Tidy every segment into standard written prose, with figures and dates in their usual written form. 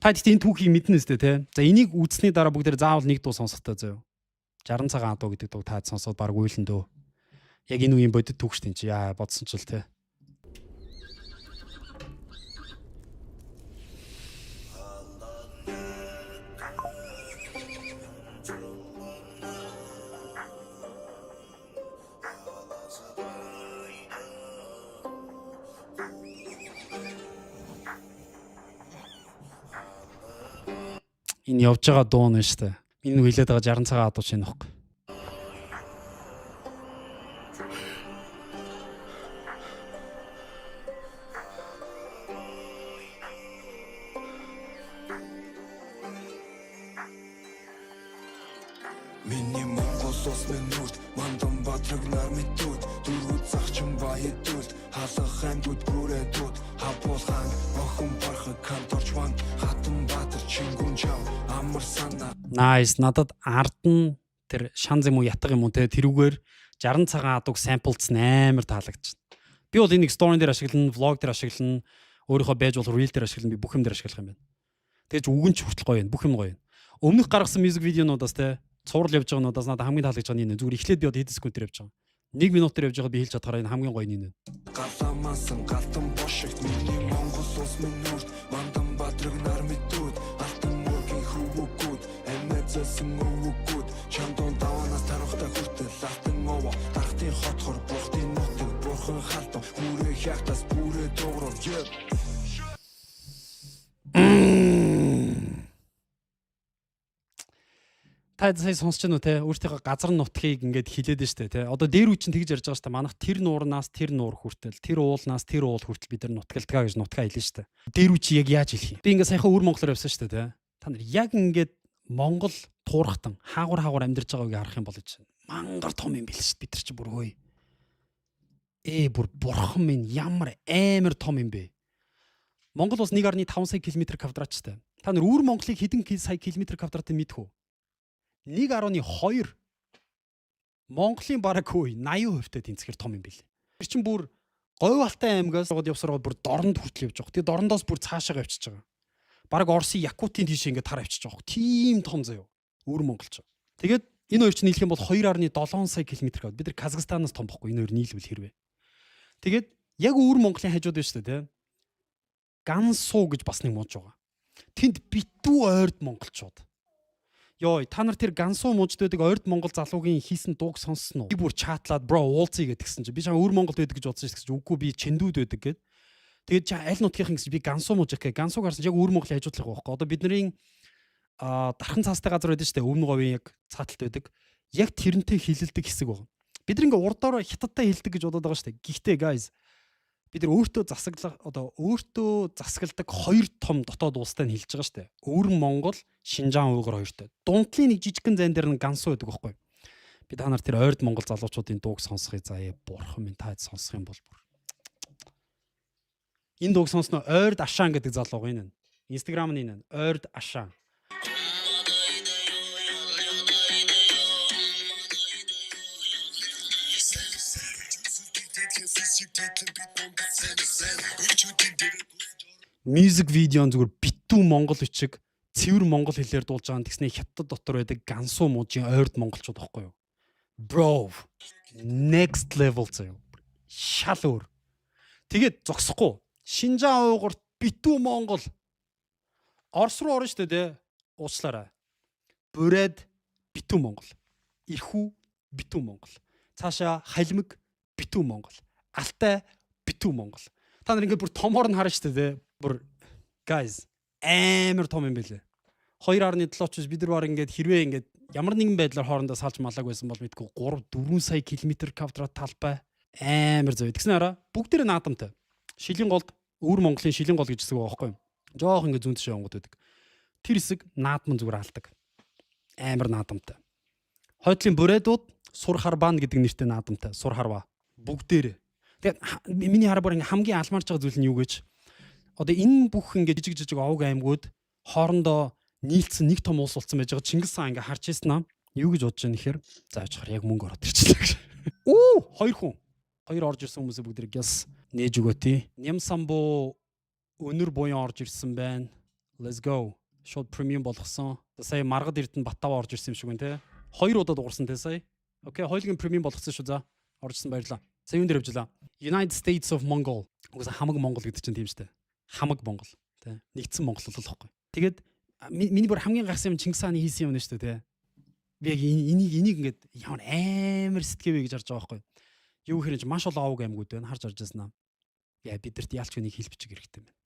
Та гэхдээ энэ түүхийг мэднэ үстэй те. За энийг үзсний дараа бүгдээр заавал нэг дуу сонсохтой заяа. 60 цагаан адуу гэдэг дуу таад сонсоод баг уйлан дөө. Яг энэ үеийн бодит түүх штин чи яа бодсон ч л те. Энэ явж байгаа дуу нь шүү дээ. Энэ хүлээд байгаа 60 цагаан адуу чинь нөхгүй. Миний Монгол улс минь нүрт мандан батрагнаар мэдүүд дөрвөд захчин баядууд халах ангууд бүрээдүүд хапуулхан охин бархаг канторчван хатан баатар чингүн чав амар санаа. Nice. Надад ард нь тэр шанз юм уу ятг юм уу те тэрүүгээр 60 цагаан адууг самплцсан амар таалагдчихна. Би бол энийг story дээр ашиглана, vlog дээр ашиглана, өөрийнхөө байж бол reel дээр ашиглана, би бүх юм дээр ашиглах юм байна. Тэгэж үгэн ч хүртэл гоё юм, бүх юм гоё юм. Өмнөх гаргасан music видеонуудаас те цуврал явж байгаа нуудаас надад хамгийн таалагдж байгаа нь энэ. Зүгээр эхлээд би одоо хэдэн секунд явж байгаа. 1 минутаар явж байгаа би хэлж чадхаараа энэ хамгийн гоё нь. Галамасан галтан бошигт миний Монгол улс минь нүрт мандан батрагнаар мэдүүд алтан мөргийн хөвгүүд эмэзэсэн өвгүүд чамдон даванаас тарахтай хүртэл алтан овоо тахтын хотхор бухтын нутаг бурхан халтан хүрээ хягтас бүрээ дуурал жив. Та сая сонсч гэнэ үү те өөртөө газар нутгийг ингээд хилээд нь штэ те одоо дээр үе чинь тэгж ярьж байгаа штэ манайх тэр нуурнаас тэр нуур хүртэл тэр уулнаас тэр уул хүртэл бид нар нутгалтгаа гэж нутгаа хэлнэ штэ дээр үе чи яг яаж хэлэх юм би ингээд саяхан өвөр монголоор явсан штэ те та нар яг ингээд монгол туурхтан хаагур амьдарч байгааг харах юм бол чинь мангар том юм бэл штэ бид нар чи бүр хөөе бүр бурхан минь ямар амар том юм бэ Монгол бас 1.5 сая км квадрат штэ та нар өвөр монголыг хэдэн сая км квадратыг мэдэх үү 1.2 Монголын бараг хөөе 80% та тэнцгэр том юм бэл. Тэр чинь бүр Говь Алтай аймгаас явсараа бүр Дорнд хүртэл явж байгаа. Тэгээ Дорндоос бүр цаашаа авчиж байгаа. Бараг Оросын Якутийн тийш ингээд тар авчиж байгаа. Тийм том заяа. Өвөр монголч. Тэгээд энэ хоёр чинь нийлэх юм бол 2.7 сая км. Бид нар Казахстанаас том бохгүй энэ хоёр нийлвэл хэрвээ. Тэгээд яг өвөр монголын хажууд байна шүү дээ, тэ. Гансуу гэж бас нэг мууж байгаа. Тэнд битүү ойрд монголчууд. Йой, та нар тэр Гансуу мужид байдаг ойрд монгол залуугийн хийсэн дууг сонссон уу? Би бүр чатлаад бро уулзъя гэдгсэн чинь би чам өвөр Монголд байдаг гэж бодсон шүү дээ. Үгүй би Чэндүүд байдаг гэд. Тэгээд чам аль нутгийнхан гэж би Гансуу мужид гэх. Гансуу гарсан яг өвөр Монголын хажуудлах байхгүй. Одоо бидний дархан цаастай газар байдаг шүү дээ. Өмнө говийн яг цааталт байдаг. Яг тэрнтэй хилэлдэг хэсэг байна. Бид нар ингээ урдаараа хятадтай хилдэг гэж бодоод байгаа шүү дээ. Гэхдээ guys бид нар өөртөө засагладаг хоёр том дотоод улстай нь хэлж байгаа шүү дээ. Өвөр Монгол, Шинжаан Уйгур хоёртой. Дундлын нэг жижигхэн зан дээр нь Гансуу байдаг байхгүй. Би та нар тэр ойрд Монгол залуучуудын дууг сонсхий заяа бурхан минь та сонсох юм бол бүр. Энэ дууг сонсноо ойрд Ашаан гэдэг залуу гоо энэ. Instagram нь энэ. Ойрд Ашаан. Music видеон зүгээр битүү монгол бичиг цэвэр монгол хэлээр дуулж байгаа. Тэгснэ хятад дотор байдаг Гансуу мужийн ойрд монголчууд байхгүй юу? Bro, next level заяа. Шал өөр. Тэгээд зогсохгүй. Шинжаан Уйгурт битүү монгол. Орос руу орно шүү дээ, уучлаарай. Бурайд битүү монгол. Ирхүү битүү монгол. Цаашаа Халимаг битүү монгол. Алтай битүү монгол. Та нар ингээд бүр томоор нь харна шүү дээ. Бүр guys амар том юм бэлээ. 2.7 ч бид нар баг ингээд хэрвээ ингээд ямар нэгэн байдлаар хоорондоо салж малааг байсан бол мэдгүй 3-4 сая км квадрат талбай амар зөө. Тэгснэ хараа бүгдээрээ наадамтай. Шилийн голд өвөр Монголын шилийн гол гэж хэсэг байгаа байхгүй юу? Жоох ингээд зүүн тишээ онгод байдаг. Тэр хэсэг наадман зүгээр алдаг. Амар наадамтай. Хойдлын бурайдууд Сур Харбан гэдэг нэртэй наадамтай. Сур Харва бүгдээрээ. Тэгээд миний хараа бүр ингээд хамгийн алмаарч байгаа зүйл нь юу гэж одоо энэ бүх ингээд жижиг овг аймагуд хоорондоо нийлцсэн нэг том улс болсон байж байгаа. Чингис хаан ингээд харж ирсэн аа. Юу гэж бодож байгаа нэхэр зааж хар яг мөнгө ороод ирчихлээ гэж. Хоёр хүн. Хоёр орж ирсэн хүмүүсээ бүгдээ гяс нээж өгөөти. Нямсамбуу өнөр буян орж ирсэн байна. Let's go. Шууд премиум болгосон. Сая маргад эрдэнэ Баттава орж ирсэн юм шиг байна те. 2 удаа дуурсан те сая. Окей, хоёулын премиум болгосон шүү за. Оржсон баярлаа. За юунд явжлаа? United States of Mongol. Угсаа хамаг Монгол гэдэг чинь тийм шүү дээ. Хамаг Монгол те. Нэгдсэн Монгол бол болохгүй. Тэгээд миний бүр хамгийн гайхсан юм Чингис хааны хийсэн юм нь шүү дээ те. Би яг энийг ингээд ямар амар сэтгэвэ гэж харж байгаа байхгүй. Юу гэхээр чи маш олон аваг аймагуд байна. Харж арж яснаа. Яа бидэрт яалч үнийг хэл бичих хэрэгтэй юм байна.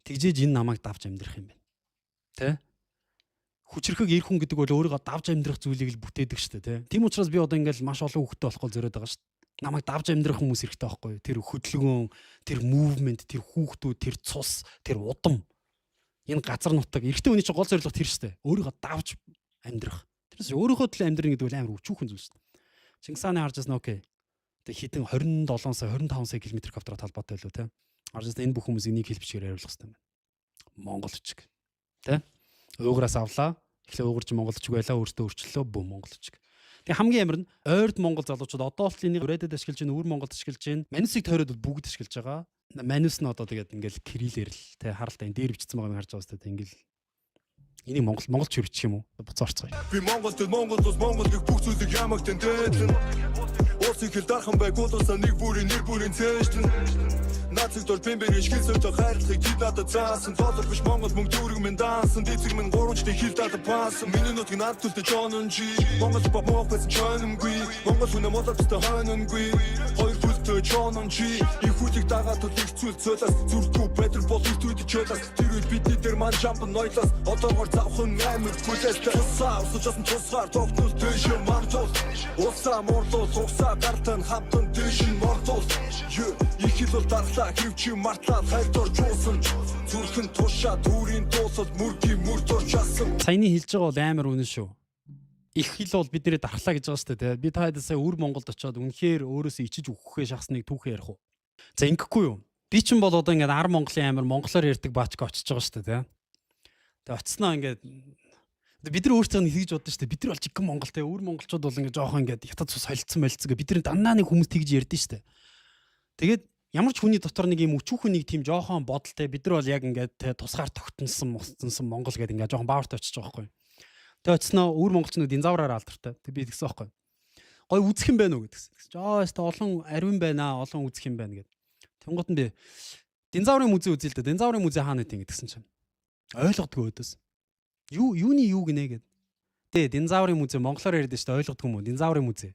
Тэгжээж энэ намайг давж амьдрах юм байна. Тэ? Хүчрхэг эр хүн гэдэг бол өөрийгөө давж амьдрах зүйлийг л бүтээдэг шүү дээ, тэ. Тийм учраас би одоо ингээл маш олон хүүхдтэй болохгүй зориод байгаа шүү дээ. Намайг давж амьдрах хүмүүс хэрэгтэй байхгүй. Тэр хөдөлгөөн, тэр мувмент, тэр хүүхдүүд, тэр цус, тэр удам. Энэ газар нутаг эрэгтэй хүний чинь гол зорилго тэр шүү дээ. Өөрийгөө давж амьдрах. Тэрс өөрийнхөө төлөө амьдрах гэдэг бол амар өчүүхэн зүйл шүү дээ. Чингис хааны харж ясна окей. Тэг хитэн 27 сая 25 сая км/км талбайтай лөө тэ. Харж ясна энэ бүх хүмүүсийг нэг хэл бичгээр хариулах хэрэгтэй юм байна. Монголчиг. Тэ? Ууграас авлаа. Эхлээ уугарч монголчиг байлаа, өөртөө өөрчлөлөө бөө монголчиг. Тэг хамгийн амар нь ойрд монгол залуучууд одоо бол энийг урайдад ашиглаж байна, өвөр монголд ашиглаж байна. Манусыг тойроод бүгд ашиглаж байгаа. Манус нь одоо тэгээд ингээл кириллээр л тэ харалтай энэ дээр бичсэн байгааг харж байгаа сте ингээл энийг монголч бичих юм уу? Буцаарцгаая. Би Монголд Монгол гэх бүх зүйлийг ямагт тэндэрлэн. Уусыг хэл дархан байгуулсан нэг бүрийн нэр бүрийн цээжлэн. Нациг дор бэмбэрэж хэлсөйтэй хайрлахыг дид надад заасан. Толгой биш Монгол мөнгө дүүрэг минь даасан. Дизэг минь гуравчдын хил дадад паасан. Миний нутгийн ард түлтэй Джонон Жи. Монгол бап монгол чанамгүй. Монгол хүн модалтай ханангүй. Хоёр бүлтэй Джонон Жи. Их хүлийг дагаад их зүйл цөлөөс зүрхүү бэтэр бол их түйд чөлөөс. Тэр үед бидний дээр ман жамп нойлоос. Одоогоор завхан амир хүлээстэй. Усаа усажсан тусгаар тогтнол дэш мартол. Усаа морлол усаа гартан хамтан дэш мартол. Их хил бол дархлаа хөвчи мартлаад хайртор жуусан. Зүрхэн тушаа дүүрийн дуусал мөргийн мөрдөр часан. Саяны хэлж байгаа бол амар үнэн шүү. Их хил бол бидний дархлаа гэж байгаа шүү дээ. Би таад сая өвөр Монголд очиод үнэхээр өөрөөсөө ичиж өгөхөө шахсныг түүхэн ярих уу. За ингэхгүй юу? Би ч бол одоо ингээд ар Монголын амар монголоор ярьдаг баачка очиж байгаа шүү дээ. Тэгээ очсноо ингээд бид нар өөрсдөө нэг хийж бодсон шүү дээ. Бид нар бол жигэн Монгол те өвөр монголчууд бол ингээд жоохон ингээд ятад цус солилцсон байлцгаа. Бид нар дандаа нэг хүмүүс тэгж ярьдэн шүү дээ. Тэгээд ямар ч хүний дотор нэг юм өчүүхэн нэг тийм жоохон бодолтой бид нар бол яг ингээд те тусгаар тогтносон Монгол гэдэг ингээд жоохон баавартай очиж байгаа байхгүй. Тэгээ очсноо өвөр монголчнууд динзавраар алдартай. Тэг би тэгсэн байхгүй. Гой үзэх юм байна уу гэдгсэн. Яа олон ариун байна, олон үзэх юм байна гэд. Тэнгуут нь би динзаврын музей үзээ л дээ. Динзаврын музей хаана гэдэг гэсэн чинь ойлгодгүй өдөөс. Юуны юу гинэ гэд. Тэ динзаврын музей монголоор ярьдэн шүү дээ ойлгодгүй юм уу? Динзаврын музей.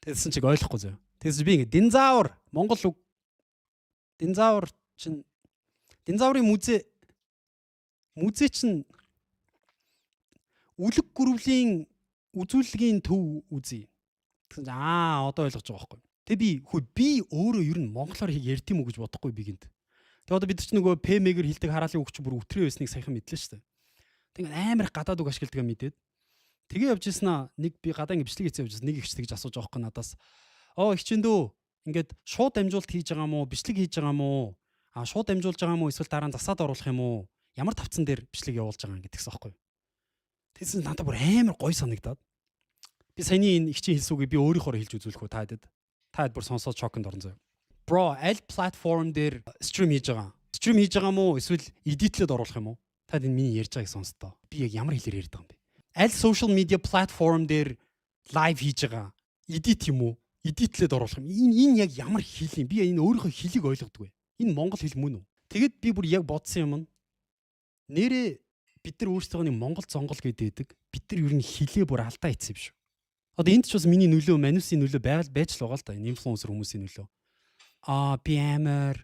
Тэгсэн чиг ойлгохгүй зөө. Тэгээс би ингэ динзавр монгол үг динзавр чин динзаврын музей чин үлэг гүрвлийн үзүүлэлгийн төв үзье. Тэгсэн чинь одоо ойлгож байгаа байхгүй. Тэг би өөрөө ер нь монголоор ярьд юм уу гэж бодохгүй би гинт. Тэг одоо бид ч нөгөө ПМ-гээр хэлдэг хараалын үг чи бүр өтрөө байсныг саяхан мэдлээ шүү дээ. Тэг амар гадаад үг ашигладаг юм мэдээд. Тэгээ явж ирсэн нэг би гадаа ингэ бичлэг хийцээ явж ирсэн нэг ихч тэгж асууж байгаа байхгүй надаас. Ихчэндөө ингээд шууд амжуулт хийж байгаа мó бичлэг хийж байгаа мó шууд амжуулж байгаа мó эсвэл дараа нь засаад оруулах юм уу ямар тавцан дээр бичлэг явуулж байгаа юм гэдгсэн байхгүй. Тэгсэн надад бүр амар гой санагдаад би саяны энэ ихчийн хэлсүүгээ би өөрийнхөө хэлж үзүүлэх үү таад бүр сонсоод шоконд орсон заяа. Bro аль платформ дээр стрим хийж байгаа мó эсвэл эдитлээд оруулах юм уу? Таад энэ миний ярьж байгааг сонстоо. Би яг ямар хэлээр ярьдаг юм бэ? Аль social media platform дээр лайв хийж байгаа эдит юм уу? Эдитлээд оруулах юм. Энэ яг ямар хэл юм? Би энэ өөрийнхөө хэлийг ойлгодгүй. Энэ монгол хэл мөн үү? Тэгэд би бүр яг бодсон юм нь нэрээ бид нар өөрсдөө нэг монгол зонгол гэдэг. Бид нар ер нь хэлээ бүр алдаа ийцсэн юм шүү. Одоо энд ч бас миний нөлөө, манусын нөлөө байж л байгаа л да. Энэ инфлюенсер хүмүүсийн нөлөө. Би амар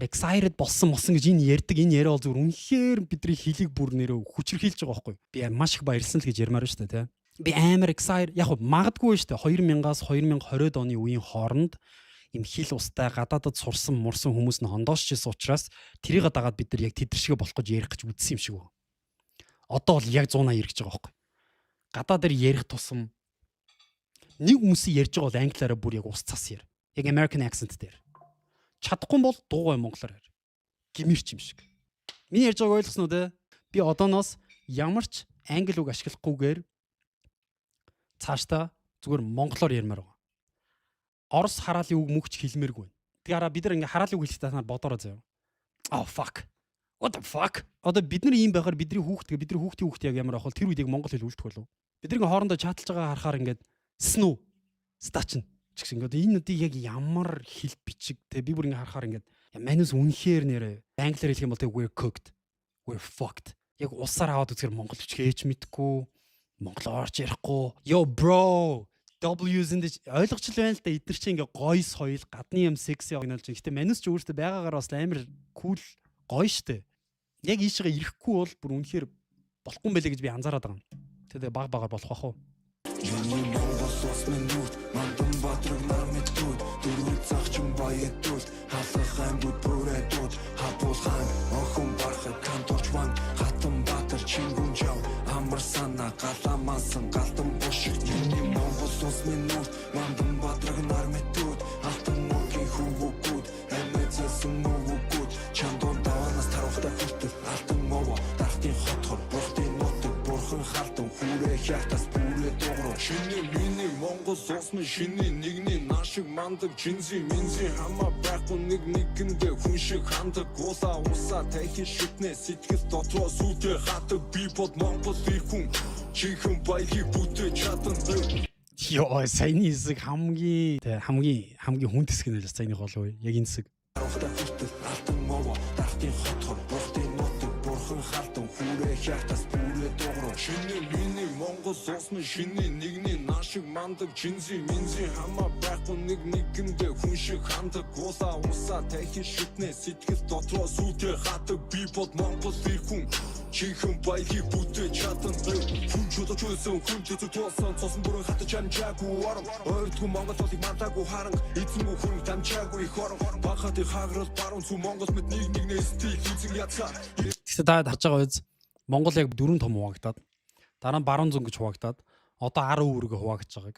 excited болсон гэж энэ ярьдаг. Энэ яриа бол зүгээр үнэхээр бидний хэлийг бүр нэрээ хүчрхийлж байгаа байхгүй. Би маш их баярлсан л гэж ярмаар шүү дээ, тэ. Би амар excited яг магадгүй шүү дээ 2000-аас 2020 оны үеийн хооронд им хил устай гадаадд сурсан мурсан хүмүүс нь хондоошчихсан учраас тэрийг дагаад бид нар яг тэдэр шиг болох гэж ярих гэж үдсэн юм шиг байна. Одоо бол яг 180 ярих гэж байгаа байхгүй. Гадаадаар ярих тусам нэг хүмүүсийг ярьж байгаа бол англиараа бүр яг ус цас яар. Яг American accent дээр. Чадахгүй бол дуугай монголоор яар. Гимэрч юм шиг. Миний ярьж байгааг ойлгосноо те. Би одооноос ямар ч англи үг ашиглахгүйгээр цаашдаа зүгээр монголоор ярмаар байгаа. Орос хараалын үг мөгч хэлмээргүй. Тэгээ хараа бид нар ингээ хараалын үг хэлэх танаар бодороо заяа. Fuck. What the fuck? Одоо бид нар ийм байхаар бидний хүүхд яг ямар авах вэ? Тэр үед яг монгол хэл үлдэх болов. Бид нэг хоорондоо чаталж байгаа харахаар ингээд снүү стачин ч гэсэн ингээд энэ үдийг яг ямар хэл бичиг те би бүр ингээд харахаар ингээд манус үнэхээр нэрээ англиар хэлэх юм бол те we're cooked. We're fucked. Яг улсаар аваад үзэхээр монгол хэл мэдхгүй, монголоор ч ярихгүй. Yo bro W's энэ ойлгоч л байна л да эдгэр чи ингээ гоё соёл гадны юм секси огнол чи гэтээ манус ч өөртөө байгаагаар бас амар кул гоё штэ яг ийшээ ирэхгүй бол бүр үнэхээр болохгүй юм байлээ гэж би анзаараад байгаа юм тэгээ баг багаар болох бах уу Юуны монгол ус минь нүрт мандан батраг нар мэдүүд дөрвөл цагчин баядууд халах аймагуд бүрээдүүд хапуулхан охин бархад канторчван хатан батар чингүн жав амар санаа галамансан галдан бушиг юуны монгол ус минь нүрт мандан батраг нар мэдүүд алтан мөгийн хүүгүүд эмэцсэн мөвгүүд чандон даванаас тарахта хүртэл алтан мова дахтын хотхор бурхтын нутаг бурхан халтан хүрээ хятас Шинэ миний монгол ус минь шинэ нэгний нашиг мандаг жинзи минзи хамаа байхгүй нэгэндээ хүн шиг хандаг гула усаа тэхи шүтнэ сэтгэл дотроо сүдэ хатаг би бод монгол их хүн чихэн баяхи бүтэ чадан Йоо саяны хэсэг хамгийн хүн хэсэг нь л саяны гол үе яг энэ хэсэг алтан мова дахтын хотхор бурхтын нутаг бурхан халтан хүрээ хятас бүрээ дууруу шинэ миний монгол ус минь шинэ нэгний нашиг мандаг жинзи минзи хамаа байхгүй нэгэндээ хүн шиг хандаг гула усаа тэхи шүтнэ сэтгэл дотроо сүдэ хатаг би бод монгол их хүн чихэн баяхи бүтэ чадан хүн чөлөөсөн хүн чөлөөсөн цосон бүрэн хатаж амжаагүй орон ойртгүй монгол улсыг мантаагүй харан эзэмгүй хүн дамжаагүй их орон бахад хаграл баруун зүг монгол мэд нэгнээс стил хийцэг ятгаа Гэхдээ та харж байгаа үз Монгол яг дөрөв том хуваагдаад дараа нь баруун зүг гэж хуваагдаад одоо 10 үүргээ хуваагдж байгааг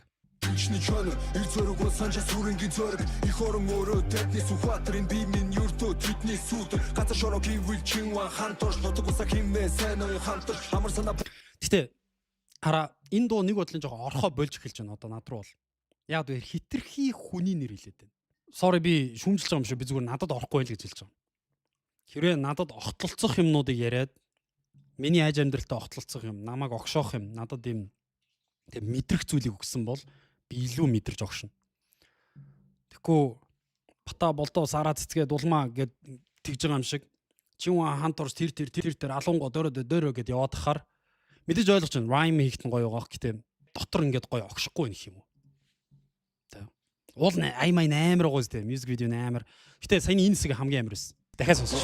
Ичний чон ирцөрөг санжа сүрэнгийн зөрг их орон өөрөө тэдний сүхатрын би минь юртөө тэдний сүд газар шороо гівэл чинва хантор лотог усаа химээ сайн ой хантор амар санаа Гэтэ хараа энэ дуу нэг бодлын жоохон орхоо болж эхэлж байна одоо над руу бол яг вэ хитрхи хүний нэр хэлээд байна Sorry би шүүмжилж байгаа юм шүү би зүгээр надад орохгүй байл гэж хэлж байгаа Хэрвээ надад огтлолцох юмнуудыг яриад миний айж амьдралтай огтлолцох юм намайг огшоох юм надад юм тэг мэдрэх зүйлийг өгсөн бол би илүү мэдэрч огшно. Тэгэхгүй бата болдоо сараа цэцгээд улмаа гэд тэгж байгаа юм шиг чин хант орс тэр алуунго дөөрөө гэд яваад тахаар мэдээж ойлгож байна. Rhyme хийхтэн гоё байгаа. Гэтэ дотор ингээд гоё огшихгүй нэх юм уу. Тэ. Уул аймаа амар гоё зү. Music video амар. Гэтэ саяны энэ хэсэг хамгийн амар байсан. Дахиад сонсож.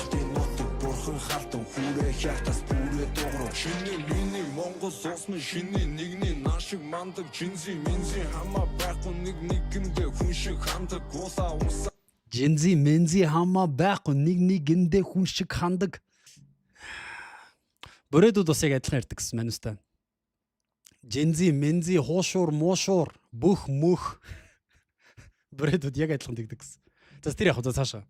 Бурхан халтан хүрээ хятас бүрээ дууруу шинэ миний монгол ус минь шинэ нэгний нашиг мандаг жинзи минзи хамаа байхгүй нэгэндээ хүн шиг хандаг гула усаа Жинзи мензи хамаа байхгүй нэгэндээ хүн шиг хандаг Бүрээдүүд бас яг адилхан ярьдаг гэсэн манустай. Жинзи мензи хоошуур моошуур бүх мөх Бүрээдүүд яг адилхан тэгдэг гэсэн. За тэр яг цаашаа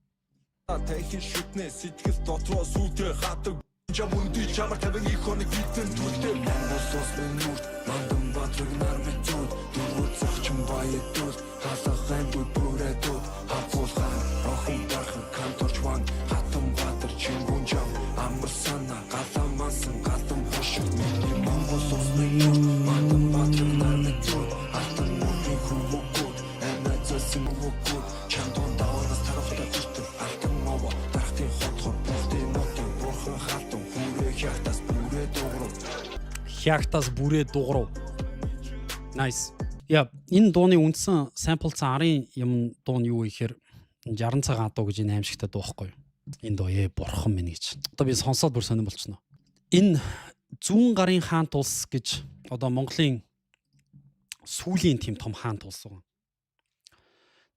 Тэхи шүтнэ сэтгэл дотроо сүдэ хатаг жамунди чамар тавин ихоны битэн түлдэ монгол ус минь нүрт мандан батраг нар мэдүүд дөрвөл цагчин баядууд халах аймагуд бүрээдүүд хапуулхан охин бархан канторчван хатан батар чингүн жав амар санаа галамансан галдан бушиг миний монгол ус минь нүрт мандан батраг нар мэдүүд алтан мөгийн хүүгүүд эмэцсэн мөвгүүд чандон даванаас тарахта хүртэл алтан мова дахтын хотхор бурхтын нутаг бурхан халтан хүрээ хятас бүрээ дууруу Хягтас бүрээ дууруу. Nice. Яа, энэ дууны үндсэн самплцсан арын юм дуу нь юу гэхээр 60 цагаан дуу гэж энэ аимшигтай дуу байхгүй юу? Энэ дуу бурхан минь гэж. Одоо би сонсоод бүр сонирн болчихно. Энэ зүүн гарын хаант улс гэж одоо Монголын сүүлийн тийм том хаант улс байгаа.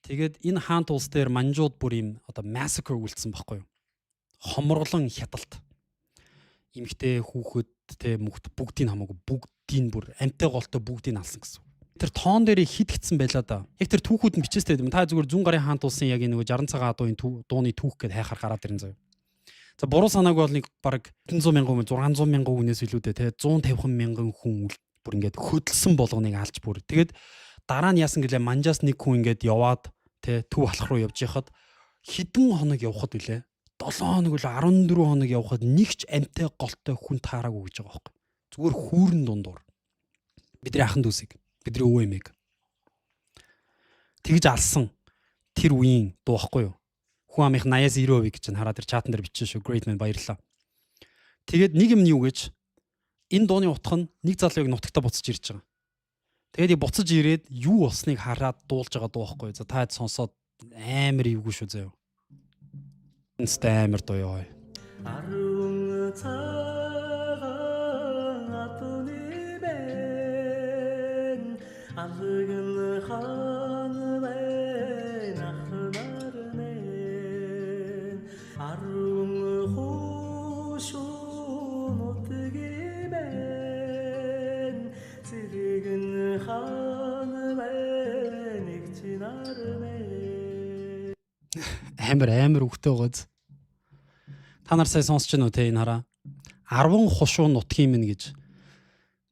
Тэгээд энэ хаант улс дээр манжууд бүр юм одоо massacre үлдсэн байхгүй юу? Хомроглон хяталт. Имхтэй хүүхэд тэ мөхт бүгдийг хамаагүй бүгдийг бүр амтай голтой бүгдийг алсан гэсэн. Тэр тоон дээр хид гитсэн байлаа да. Яг тэр түүхүүд нь бичээстэй юм. Та зүгээр зүүн гарын хаант улсын яг энэ 60 цагаан дууны түүх гэд хайхаар гараад ирэн заяа. За буруу санааг бол нэг бараг 700 мянган хүн 600 мянган хүнээс илүүтэй те 150 мянган хүн бүр ингээд хөдөлсөн болгоныг алж бүр. Тэгээд дараа нь яасан гэлээ манжаас нэг хүн ингээд яваад те төв алах руу явж яхад хідэн хоног явхад үлээ. 7 хоног л 14 хоног явхад нэг ч амтай голтой хүн таараагүй гэж байгаа байхгүй. Зүгээр хүүрэн дундуур. Бидний ахын дүүсийг, бидний өвөө эмээг тэгж алсан тэр үеийн дуу байхгүй юу? Хүн амынх 80-аас 90% гэж хараад тэр чатан дээр бичсэн шүү. Great man баярлалаа. Тэгээд нэг юм нь юу гэж энэ дууны утга нь нэг залууг нутагтаа буцаж ирж байгаа. Тэгээд буцаж ирээд юу болсныг хараад дуулж байгаа дуу байхгүй юу? За та хэд сонсоод амар эвгүй шүү заяа. Амар дуу ёо. 아름다운 아픈 입엔 아득한 하늘에 나타나르네 아름다운 호쇼 못뜨기면 지리근 하늘에 닉지나르네 Амар үхтэй байгааз. Та нар сая сонсч байна уу те энэ хараа. 10 хушуу нутгийн минь гэж.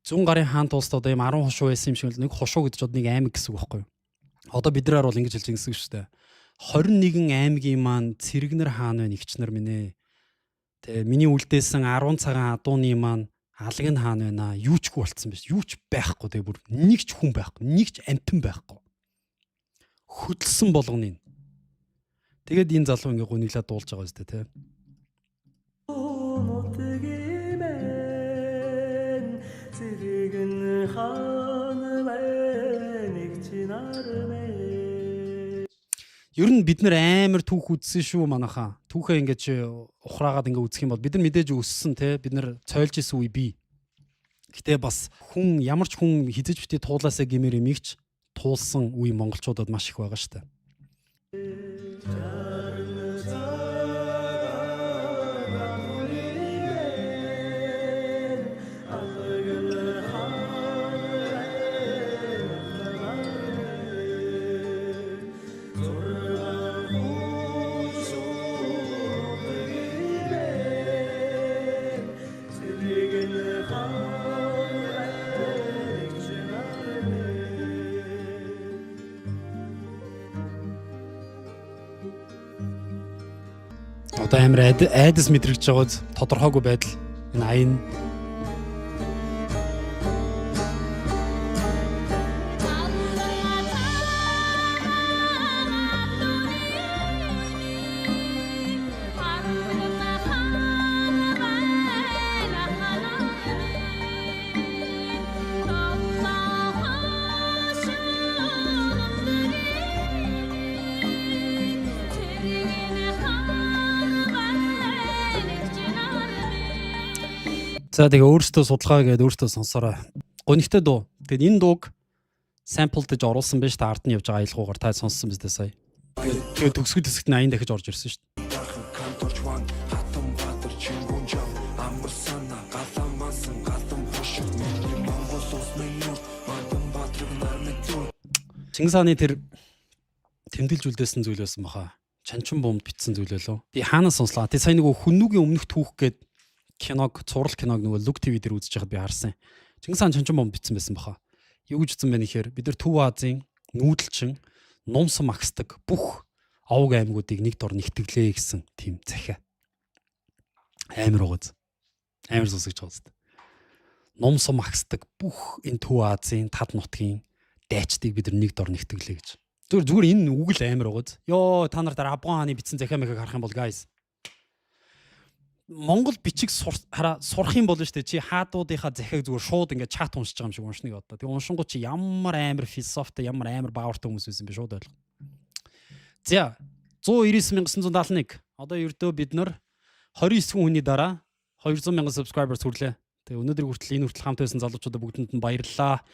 Зүүн гарын хаан тулсд одоо юм 10 хушуу байсан юм шиг л нэг хушуу гэдэг чинь нэг аймаг гэсэн үг байхгүй юу? Одоо биднээр бол ингэж хэлж байгаа гэсэн үг шүү дээ. 21 аймгийн маань цэрэгнэр хаан байна эгчнэр минь ээ. Тэ миний үлдээсэн 10 цагаан адууны маань алгын хаан байна. Юу ч хүү болцсон биш. Юу ч байхгүй тэгээ бүр нэг ч хүн байхгүй. Нэг ч амтан байхгүй. Хөдөлсөн болгоны. Тэгээд энэ залуу ингээ гуниглаад дуулж байгаа зү тэ. Ер нь бид нэр амар түүх үзсэн шүү манайхаа. Түүхээ ингээ чи ухраагаад ингээ үзэх юм бол бид нар мэдээж өссөн те. Бид нар цойлж исэн үе бий. Гэтэ бас хүн ямар ч хүн хизэж бити туулаасаа гэмээр эмигч туулсан үе монголчуудад маш их байгаа штэ. Одоо амар айдас мэдрэгж байгааз тодорхойгүй байдал энэ аян За тэгээ өөртөө судалгаа гээд өөртөө сонсороо. Гонигтай дуу. Тэгээд энэ дууг sample-дж оруулсан байж та ард нь явж байгаа аялгуугаар та сонссон биз дээ сая. Тэгээд төгсгөл хэсэгт нь аян дахиж орж ирсэн шүү дээ. Чингис хааны тэр тэмдэглэж үлдээсэн зүйл байсан баха. Чанчин бомд битсэн зүйл байлоо. Би хаанаас сонслоо. Тэ сая нөгөө хүннүүгийн өмнөх түүх гээд киног, цуврал киног нөгөө Look TV дээр үзэж байхад би харсан. Чингис хаан чанчин бомд битсэн байсан баха. Юу гэж утсан бэ нэхэр бид нар Төв Азийн нүүдэлчин нумсан магсдаг бүх овг аймагуудыг нэг дор нэгтгэлээ гэсэн тийм захиа. Амар угаз. Амар сонсогч байгаа зү. Нумсан магсдаг бүх энэ Төв Азийн тад нутгийн дайчдыг бид нар нэг дор нэгтгэлээ гэж. Зүгээр энэ үг л амар угаз. Йоо та нар дараа Абган хааны битсэн захиа мэхэг харах юм бол guys. Монгол бичиг сурах юм бол штэ чи хаадуудынхаа захиаг зүгээр шууд ингээд чат уншиж байгаа юм шиг уншныг одоо. Тэгээ уншингууд чи ямар амар философитой, ямар амар баавартай хүмүүс байсан бэ шууд ойлгоо. За 199,971. Одоо ердөө бид нар 29 хүний дараа 200,000 subscribers хүрлээ. Тэгээ өнөөдөр хүртэл энэ хүртэл хамт байсан залуучуудаа бүгдэнд нь баярлалаа.